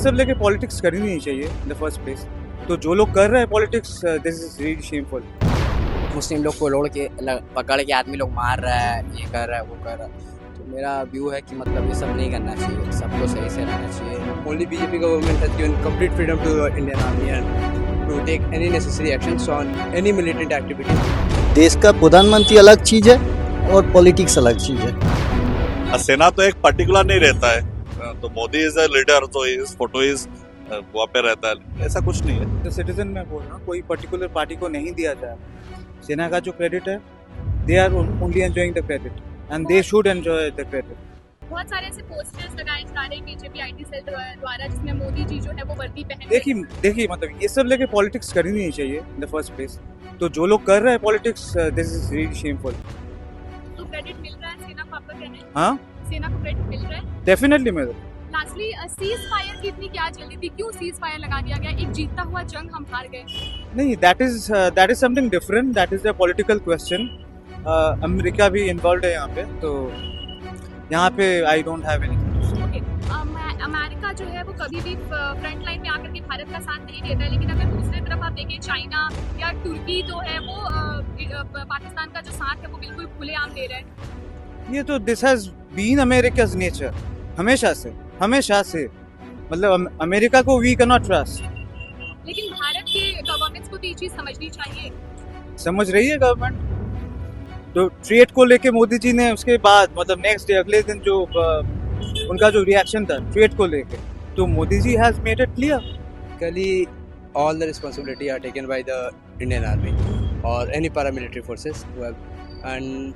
सब लेके पॉलिटिक्स करनी नहीं चाहिए इन द फर्स्ट प्लेस। तो जो लोग कर रहे हैं politics, this is really shameful. मुस्लिम लोग को लोड़ के पकड़ के आदमी लोग मार रहा है, ये कर रहा है, वो कर रहा है। तो मेरा व्यू है कि मतलब ये सब नहीं करना चाहिए, सबको सही से रहना चाहिए। Only BJP government has given complete freedom to the Indian Army and to take any necessary actions on any militant activities. देश का प्रधानमंत्री अलग चीज है और पॉलिटिक्स अलग चीज है। सेना तो एक पर्टिकुलर नहीं रहता है, तो मोदी इज अ लीडर, तो इस फोटो इज वहाँ पे रहता है, ऐसा कुछ नहीं है। तो सिटीजन में बोल रहा हूँ, कोई पर्टिकुलर पार्टी को नहीं दिया जाए। सेना का जो क्रेडिट है, they are only enjoying the credit and they should enjoy the credit. बहुत सारे ऐसे पोस्टर्स लगाए जा रहे हैं बीजेपी आईटी सेल द्वारा, जिसमें मोदी जी जो है वो वर्दी पहन देखिए मतलब ये सब लेके पॉलिटिक्स करनी नहीं चाहिए इन द फर्स्ट प्लेस। तो जो लोग कर रहे हैं politics, this is really shameful. तो क्रेडिट मिल रहा है सेना को, आपका कहना है? हाँ, सेना को क्रेडिट मिल रहा है डेफिनेटली मेरे। लास्टली सीज फायर की इतनी क्या जल्दी थी, क्यों सीज फायर लगा दिया गया? एक जीतता हुआ जंग हम हार गए। नहीं, that is something different, that is a political question. America भी इन्वॉल्व है यहाँ पे, तो यहाँ पे I don't have anything. Okay, America जो है वो कभी भी फ्रंट लाइन में आकर के भारत का साथ नहीं देता है, लेकिन अगर दूसरी तरफ आप देखें चाइना या तुर्की जो है वो पाकिस्तान का जो साथ है वो बिल्कुल खुलेआम दे रहा है। ये तो this has been America's nature, हमेशा से मतलब अमेरिका को वी कैन नॉट ट्रस्ट। लेकिन भारत के गवर्नमेंट्स को तो ये चीज समझनी चाहिए। समझ रही है गवर्नमेंट। तो ट्रेड को लेके मोदी जी ने उसके बाद मतलब नेक्स्ट डे अगले दिन जो उनका जो रिएक्शन था ट्रेड को लेके, तो Modi ji has made it clear. Basically, all the responsibility are taken by the Indian Army or any paramilitary forces who have, and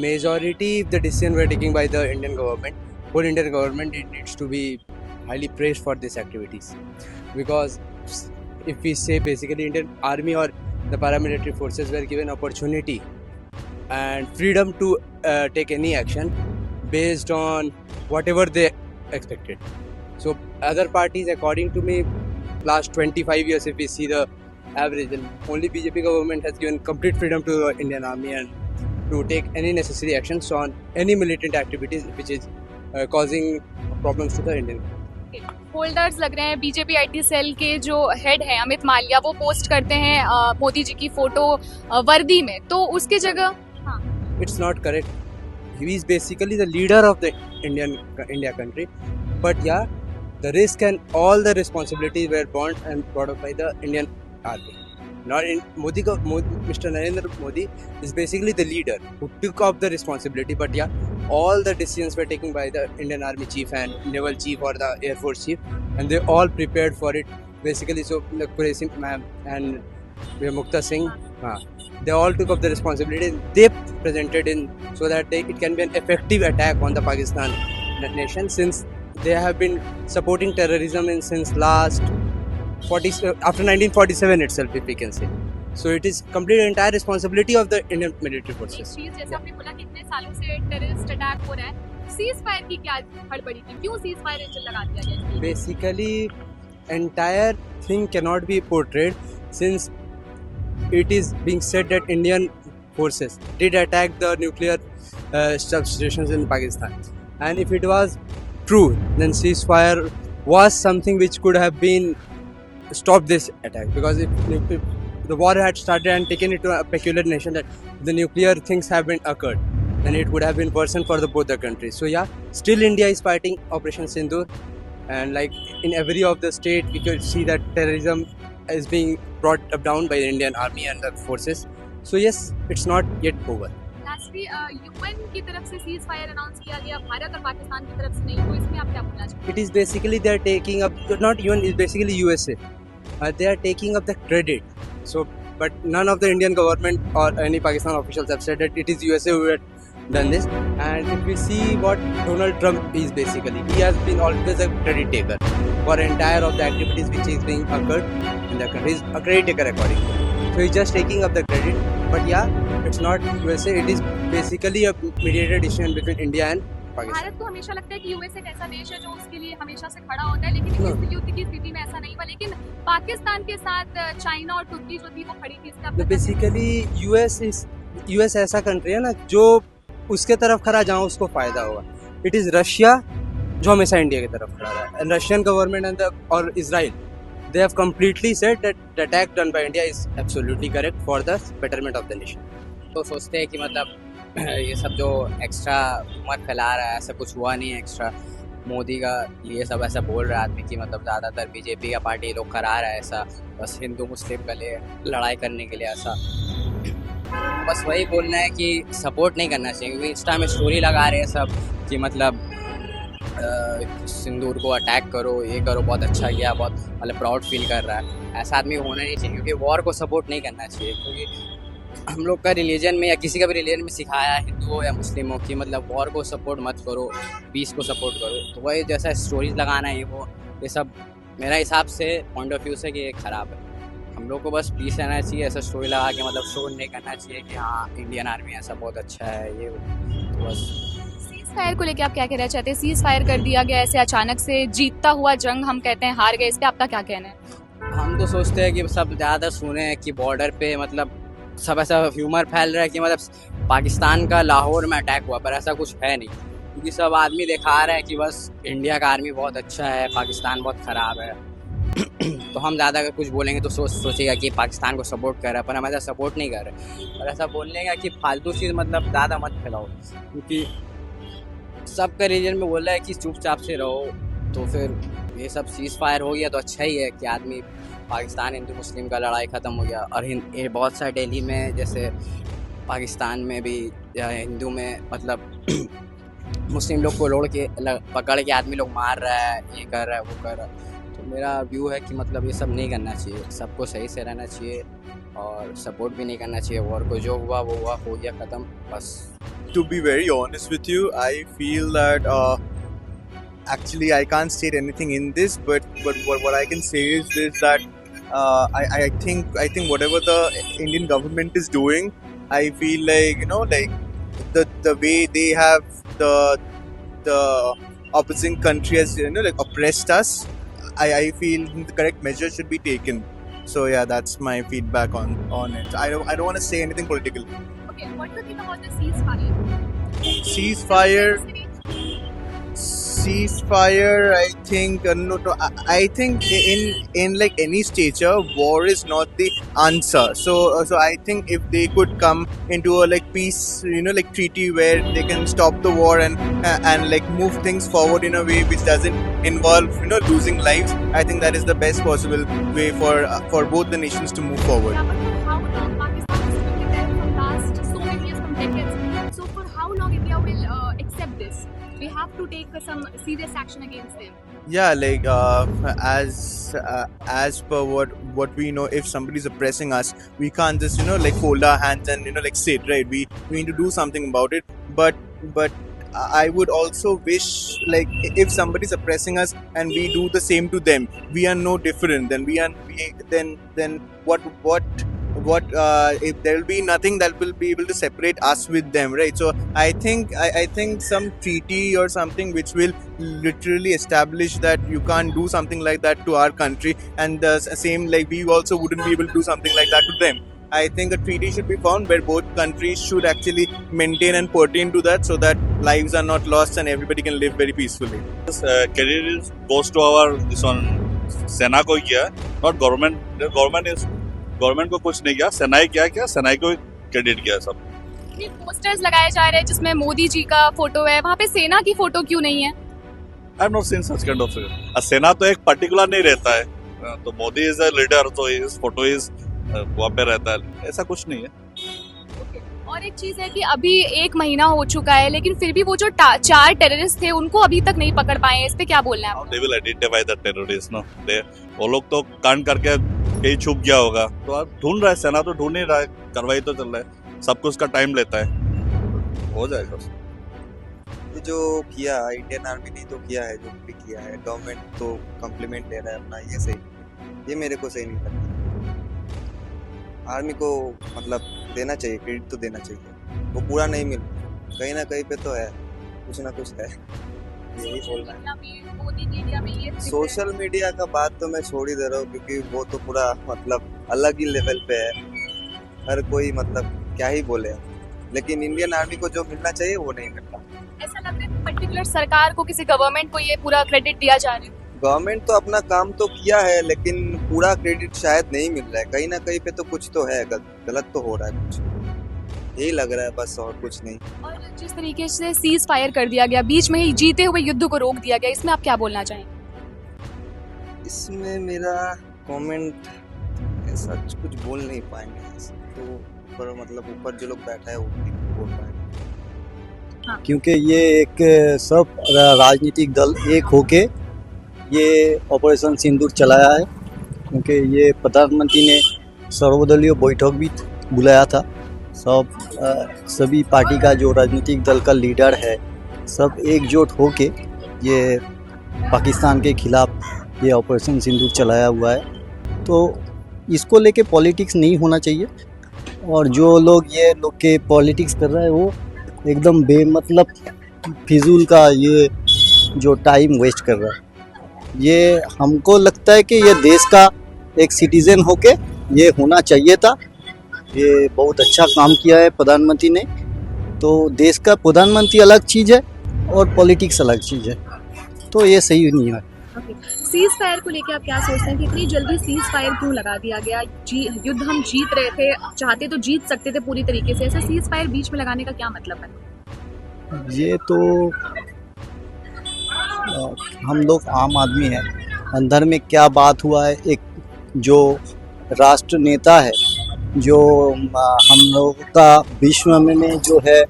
majority if the decision were taken by the Indian government, whole Indian government, it needs to be highly praised for these activities, because if we say basically Indian Army or the paramilitary forces were given opportunity and freedom to take any action based on whatever they expected. So other parties, according to me, last 25 years, if we see the average, then only BJP government has given complete freedom to the Indian Army and to take any necessary actions on any militant activities which is causing problems to the Indian. Holders लग रहे हैं BJP IT cell के जो head है अमित माल्या, वो post करते हैं मोदी जी की फोटो वर्दी में, तो उसकी जगह It's not correct. He is basically the leader of the India country, but yeah, the risk and all the responsibilities were borne and brought up by the Indian Army. Not in Mr. Narendra Modi is basically the leader who took up the responsibility, but yeah, all the decisions were taken by the Indian Army chief and naval chief or the air force chief, and they all prepared for it basically. So the Qureshi ma'am and Mukta Singh, they all took up the responsibility. They presented in so that it can be an effective attack on the Pakistan nation, since they have been supporting terrorism since last after 1947 itself, if we can say. So it is complete entire responsibility of the Indian military forces. चीज जैसे आपने बोला कि इतने सालों से terrorist attack हो रहा है, सीज फायर की क्या हड़बड़ी थी, क्यों सीज फायर लगा दिया गया? Basically, entire thing cannot be portrayed, since it is being said that Indian forces did attack the nuclear substations in Pakistan, and if it was true, then ceasefire was something which could have been stopped this attack, because if the war had started and taken it to a peculiar nation that the nuclear things have been occurred, then it would have been worsened for both the countries. So yeah, still India is fighting Operation Sindoor, and like in every of the state we could see that terrorism is being brought down by the Indian Army and the forces. So yes, it's not yet over. Lastly UN की तरफ से cease fire announce किया गया, भारत और पाकिस्तान की तरफ से नहीं, तो इसमें आप क्या बोलना चाहते हैं? It is basically they are taking up, not even, it's basically USA. They are taking up the credit. So, but none of the Indian government or any Pakistan officials have said that it is USA who had done this. And if we see what Donald Trump is basically, he has been always a credit taker for entire of the activities which is being occurred in the country. He's a credit taker according to him. So he's just taking up the credit. But yeah, it's not USA. It is basically a mediated decision between India and Pakistan. Bharat को हमेशा लगता है कि US एक ऐसा देश है जो उसके लिए हमेशा से खड़ा होता है, लेकिन इस युद्ध की स्थिति में ऐसा नहीं हुआ। लेकिन पाकिस्तान के साथ चाइना और तुर्की जो थी वो खड़ी थी। इसका बेसिकली यूएस ऐसा कंट्री है ना जो उसके तरफ खड़ा जहाँ उसको फायदा होगा। इट इज रशिया जो हमेशा इंडिया की तरफ खड़ा रहा है. एंड रशियन गवर्नमेंट एंड और Israel, they have completely said that the attack done by India is absolutely correct for the betterment of the nation. तो सोचते हैं कि मतलब ये सब जो एक्स्ट्रा उमर फैला रहा है, ऐसा कुछ हुआ नहीं है एक्स्ट्रा. मोदी का ये सब ऐसा बोल रहा है आदमी कि मतलब ज़्यादातर बीजेपी का पार्टी लोग करा रहा है ऐसा, बस हिंदू मुस्लिम के लिए लड़ाई करने के लिए ऐसा. बस वही बोलना है कि सपोर्ट नहीं करना चाहिए, क्योंकि इंस्टा में स्टोरी लगा रहे हैं सब कि मतलब सिंदूर को अटैक करो, ये करो, बहुत अच्छा किया, बहुत मतलब प्राउड फील कर रहा है. ऐसा आदमी होना नहीं चाहिए, क्योंकि वॉर को सपोर्ट नहीं करना चाहिए. क्योंकि हम लोग का रिलीजन में या किसी का भी रिलीजन में सिखाया है, हिंदू हो या मुस्लिम हो, कि मतलब वॉर को सपोर्ट मत करो, पीस को सपोर्ट करो. तो वही जैसा स्टोरीज लगाना है ये सब मेरा हिसाब से पॉइंट ऑफ व्यू से कि ये ख़राब है. हम लोग को बस पीस रहना चाहिए, ऐसा स्टोरी लगा के मतलब शो नहीं करना चाहिए कि हाँ इंडियन आर्मी ऐसा बहुत अच्छा है ये. तो बस सीज फायर को लेके आप क्या कहना चाहते हैं? सीज फायर कर दिया गया ऐसे अचानक से, जीतता हुआ जंग हम कहते हैं हार गए, इस पे आपका क्या कहना है? हम तो सोचते हैं कि सब ज़्यादा सुने हैं कि बॉर्डर पे मतलब सब ऐसा ह्यूमर फैल रहा है कि मतलब पाकिस्तान का लाहौर में अटैक हुआ, पर ऐसा कुछ है नहीं. क्योंकि सब आदमी दिखा रहा है कि बस इंडिया का आर्मी बहुत अच्छा है, पाकिस्तान बहुत ख़राब है. तो हम ज़्यादा अगर कुछ बोलेंगे तो सोचेगा कि पाकिस्तान को सपोर्ट कर रहा है, पर हम ऐसा सपोर्ट नहीं कर रहे. और ऐसा बोलने का कि फालतू चीज़ मतलब ज़्यादा मत फैलाओ, क्योंकि सबका रीजन में बोल रहा है कि चुपचाप से रहो. तो फिर ये सब सीज फायर हो गया तो अच्छा ही है कि आदमी पाकिस्तान हिंदू मुस्लिम का लड़ाई ख़त्म हो गया. और ये बहुत सारे दिल्ली में जैसे पाकिस्तान में भी या हिंदू में मतलब मुस्लिम लोग को लोड़ के पकड़ के आदमी लोग मार रहा है, ये कर रहा है, वो कर रहा है. तो मेरा व्यू है कि मतलब ये सब नहीं करना चाहिए, सबको सही से रहना चाहिए और सपोर्ट भी नहीं करना चाहिए वॉर को. जो हुआ वो हुआ, हो गया ख़त्म बस. To be very honest with you, I feel that actually I can't state anything in this, but what I can say is this, that I think whatever the Indian government is doing, I feel like like the way they have the opposing country has like oppressed us. I feel the correct measures should be taken. So yeah, that's my feedback on it. I don't want to say anything political. Okay, what do you think about the ceasefire? Ceasefire, I think I think in like any stature, war is not the answer. So I think if they could come into a like peace, like treaty where they can stop the war and like move things forward in a way which doesn't involve losing lives, I think that is the best possible way for both the nations to move forward. Yeah, but for how long? Pakistan has been with them from last so many years, from decades. So for how long India will accept this? We have to take some serious action against them. Yeah, like as per what we know, if somebody is oppressing us, we can't just like fold our hands and like sit, right? We need to do something about it. But I would also wish, like, if somebody is oppressing us and we do the same to them, we are no different. Then what if there will be nothing that will be able to separate us with them, right? So I think some treaty or something which will literally establish that you can't do something like that to our country, and the same, like, we also wouldn't be able to do something like that to them. I think a treaty should be found where both countries should actually maintain and pertain to that, so that lives are not lost and everybody can live very peacefully. Credit goes to our this one सेना को किया, not government. Government को कुछ नहीं किया, सेना ही क्या सेना को क्रेडिट किया सब. ये पोस्टर्स लगाए जा रहे हैं जिसमें मोदी जी का फोटो है, वहाँ पे सेना की फोटो क्यों नहीं है? I have not seen such kind of thing. सेना तो एक पर्टिकुलर नहीं रहता है, तो मोदी इज अ लीडर, तो इस फोटो इज वहाँ पे रहता है, ऐसा कुछ नहीं है. और एक चीज है कि अभी 1 महीना हो चुका है, लेकिन फिर भी वो जो 4 टेररिस्ट थे उनको अभी तक नहीं पकड़ पाए. इस पे क्या बोलना है आपको? They will identify the terrorists, no? वो लोग तो कांड करके कहीं छुप गया होगा, तो अब ढूंढ रहा है, सेना तो ढूंढ ही रहा है, कार्रवाई तो चल रहा है, सब कुछ का टाइम लेता है, हो जाएगा. ये जो किया इंडियन आर्मी ने तो किया है, जो भी किया है, गवर्नमेंट तो कम्प्लीमेंट ले रहा है अपना, ये सही, ये मेरे को सही नहीं लगता. आर्मी को मतलब देना चाहिए, क्रेडिट तो देना चाहिए, वो पूरा नहीं मिल, कहीं ना कहीं पे तो है, कुछ ना कुछ है, यही बोलना है. सोशल मीडिया का बात तो मैं छोड़ ही दे रहा हूँ, क्योंकि वो तो पूरा मतलब अलग ही लेवल पे है, हर कोई मतलब क्या ही बोले, लेकिन इंडियन आर्मी को जो मिलना चाहिए वो नहीं मिलता. ऐसा लग रहा है पर्टिकुलर सरकार को, किसी गवर्नमेंट को ये पूरा क्रेडिट दिया जा रहा है? गवर्नमेंट तो अपना काम तो किया है, लेकिन पूरा क्रेडिट शायद नहीं मिल रहा है। कहीं ना कहीं पे तो कुछ तो है, गलत तो हो रहा है कुछ, यही लग रहा है बस, और कुछ नहीं। और जिस तरीके से सीज फायर कर दिया गया, बीच में ही जीते हुए युद्ध को रोक दिया गया, इसमें आप क्या बोलना चाहेंगे? इसमें मेरा कमेंट ऐसा कुछ बोल नहीं पाएंगे, तो ऊपर मतलब ऊपर जो लोग बैठा है वो भी बोल पाएंगे। क्योंकि ये एक सब राजनीतिक दल एक होके ये ऑपरेशन सिंदूर चलाया है, क्योंकि ये प्रधानमंत्री ने सर्वदलीय बैठक भी बुलाया था। सभी पार्टी का जो राजनीतिक दल का लीडर है सब एकजुट होके ये पाकिस्तान के खिलाफ ये ऑपरेशन सिंदूर चलाया हुआ है। तो इसको लेके पॉलिटिक्स नहीं होना चाहिए, और जो लोग ये लोग के पॉलिटिक्स कर रहा है वो एकदम बेमतलब फिजूल का ये जो टाइम वेस्ट कर रहा है। ये हमको लगता है कि ये देश का एक सिटीजन होके ये होना चाहिए था। ये बहुत अच्छा काम किया है प्रधानमंत्री ने। तो देश का प्रधानमंत्री अलग चीज़ है और पॉलिटिक्स अलग चीज़ है, तो ये सही नहीं है। सीज फायर को लेके आप क्या सोचते हैं कि इतनी जल्दी सीज फायर क्यों लगा दिया गया? युद्ध हम जीत रहे थे, चाहते तो जीत सकते थे पूरी तरीके से, ऐसा सीज फायर बीच में लगाने का क्या मतलब है? ये तो हम लोग आम आदमी हैं, अंदर में क्या बात हुआ है, एक जो राष्ट्र नेता है, जो हम लोग का विश्व में जो है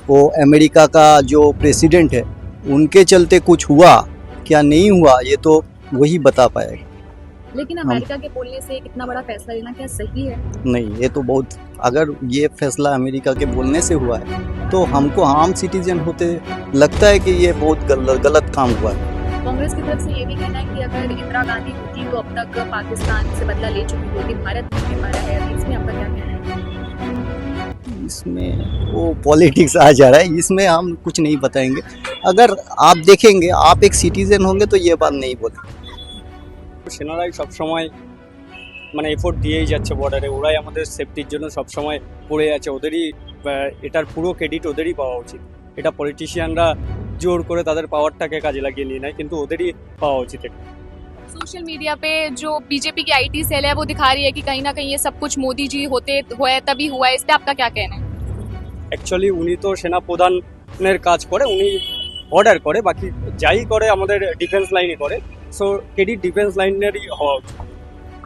वो अमेरिका का जो प्रेसिडेंट है, उनके चलते कुछ हुआ क्या नहीं हुआ ये तो वही बता पाएगा। लेकिन अमेरिका के बोलने से कितना बड़ा फैसला लेना क्या सही है? नहीं, ये तो बहुत, अगर ये फैसला अमेरिका के बोलने से हुआ है तो हमको आम सिटीजन होते लगता है कि ये बहुत गलत काम हुआ है। कांग्रेस की तरफ से ये भी कहना है कि अगर इंदिरा गांधी होती तो अब तक पाकिस्तान से बदला ले चुकी होती, भारत नहीं ले पा रहा है, इसमें आपका क्या कहना है? इसमें वो पॉलिटिक्स आ जा रहा है, इसमें हम कुछ नहीं बताएंगे। अगर आप देखेंगे, आप एक सिटीजन होंगे तो ये बात नहीं बोलेंगे। সেনারাই সবসময় মানে এফোর্ট দিয়েই যাচ্ছে বর্ডারে, ওরাই আমাদের সেফটির জন্য সবসময় পড়ে আছে, ওদেরই এটার পুরো ক্রেডিট ওদেরই পাওয়া উচিত। এটা পলিটিশিয়ানরা জোর করে তাদের পাওয়ারটাকে কাজে লাগিয়ে নিয়ে নেয়, কিন্তু ওদেরই পাওয়া উচিত। सोशल मीडिया पे जो बीजेपी की आईटी सेल है वो दिखा रही है कि कहीं ना कहीं ये सब कुछ मोदी जी होते हुए तभी हुआ है, इस पे आपका क्या कहना है? অ্যাকচুয়ালি উনি তো সেনা প্রধানের কাজ করে, উনি অর্ডার করে, বাকি যাই করে আমাদের ডিফেন্স লাইনই করে, সো ক্রেডিট ডিফেন্স লাইনেরই হওয়া উচিত।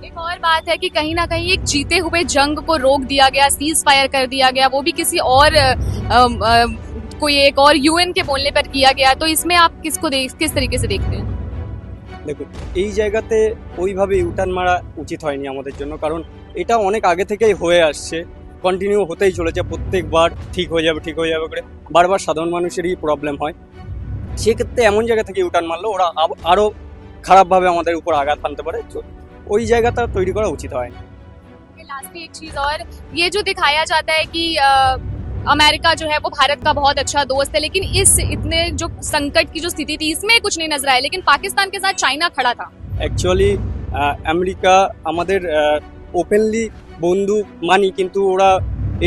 एक और बात है कि कहीं ना कहीं एक जीते हुए जंग को रोक दिया गया, सीज फायर कर दिया गया, वो भी किसी और कोई एक और यूएन के बोलने पर किया गया, तो इसमें आप किस तरीके से देखते हैं? দেখুন, এই জায়গাতে ওইভাবে ইউটার্ন মারা উচিত হয়নি আমাদের জন্য, কারণ এটা অনেক আগে থেকেই হয়ে আসছে, কন্টিনিউ হতেই চলেছে, প্রত্যেকবার ঠিক হয়ে যাবে করে বারবার সাধারণ মানুষেরই প্রবলেম হয়। সেক্ষেত্রে এমন জায়গা থেকে ইউটার্ন মারলে ওরা আরও খারাপভাবে আমাদের উপর আঘাত আনতে পারে, তো ওই জায়গাটা তৈরি করা উচিত হয়। लास्ट एक चीज और, ये जो दिखाया जाता है कि अमेरिका जो है वो भारत का बहुत अच्छा दोस्त है, लेकिन इस इतने जो संकट की जो स्थिति थी इसमें कुछ नहीं नजर आया, लेकिन पाकिस्तान के साथ चाइना खड़ा था। অ্যাকচুয়ালি আমেরিকা আমাদের ওপেনলি বন্ধু মানি, কিন্তু ওরা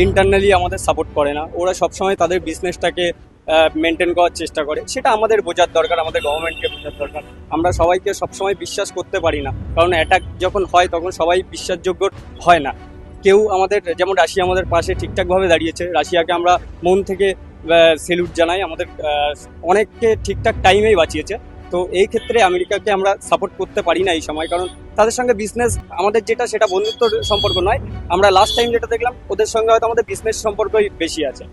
ইন্টারনালি আমাদের সাপোর্ট করে না, ওরা সবসময় তাদের বিজনেসটাকে মেনটেন করার চেষ্টা করে, সেটা আমাদের বোঝার দরকার, আমাদের গভর্নমেন্টকে বোঝার দরকার। আমরা সবাইকে সবসময় বিশ্বাস করতে পারি না, কারণ অ্যাটাক যখন হয় তখন সবাই বিশ্বাসযোগ্য হয় না। কেউ আমাদের, যেমন রাশিয়া আমাদের পাশে ঠিকঠাকভাবে দাঁড়িয়েছে, রাশিয়াকে আমরা মন থেকে সেলুট জানাই, আমাদের অনেককে ঠিকঠাক টাইমেই বাঁচিয়েছে। তো এই ক্ষেত্রে আমেরিকাকে আমরা সাপোর্ট করতে পারি না এই সময়, কারণ তাদের সঙ্গে বিজনেস আমাদের যেটা সেটা বন্ধুত্ব সম্পর্ক নয়, আমরা লাস্ট টাইম যেটা দেখলাম ওদের সঙ্গে হয়তো আমাদের বিজনেস সম্পর্কই বেশি আছে।